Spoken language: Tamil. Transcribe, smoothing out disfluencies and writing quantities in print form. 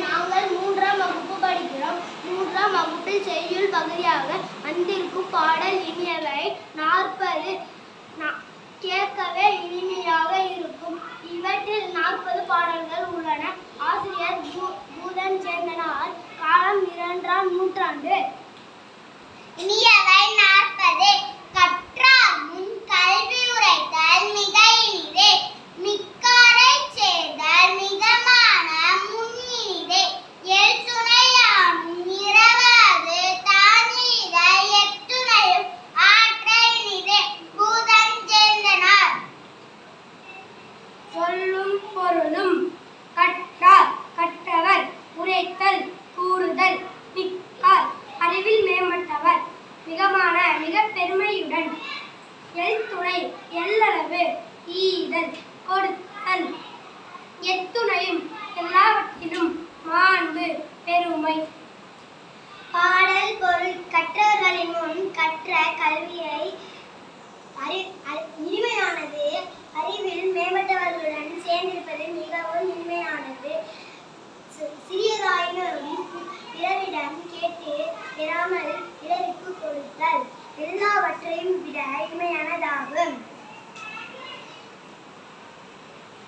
நாங்கள் 3ஆம் வகுப்பு படிக்கிறோம். 3ஆம் வகுப்பில் செய்யுள் பகுதியாக வந்திருக்கும் பாடல் இனியவை 40 கேட்கவே இனிமையாக இருக்கும். இவற்றில் 40 பாடல்கள் உள்ளன. ஆசிரியர் பூதன் சேந்தனார். காலம் 2ஆம் நூற்றாண்டு. இனியவை 40. கற்றார் முன் கல்வி உரைத்தல் மிக இனிதே, மிக்காரைச் சேர்தல் மிகமான முன்னினிதே, எல் துணையானும் இரவாது தானீதல் எத்துணையும் ஆற்ற இனிதே. பூதன் சேந்தனார். சொல்லும் பொருளும். கற்றார் கற்றவர், உரைத்தல் கூறுதல், மிக்கார் அறிவில் மேம்பட்டவர், மிகமான மிக பெருமையுடன், எல் துணை எல்லளவு, ஈதல் கொடுத்தல், எத்துணையும் எல்லாவற்றிலும், மாண்பு பெருமை. பாடல் பொருள். கற்றவர்களின் முன் கற்ற கல்வியை இனிமையானது, அறிவில் மேம்பட்டவர்களுடன் சேர்ந்திருப்பது மிகவும் இனிமையானது. சிறியதாயினும் பிறரிடம் கேட்டு பெறாமல் பிறருக்கு கொடுத்தல் எல்லாவற்றையும் விட இனிமையானதாகும்.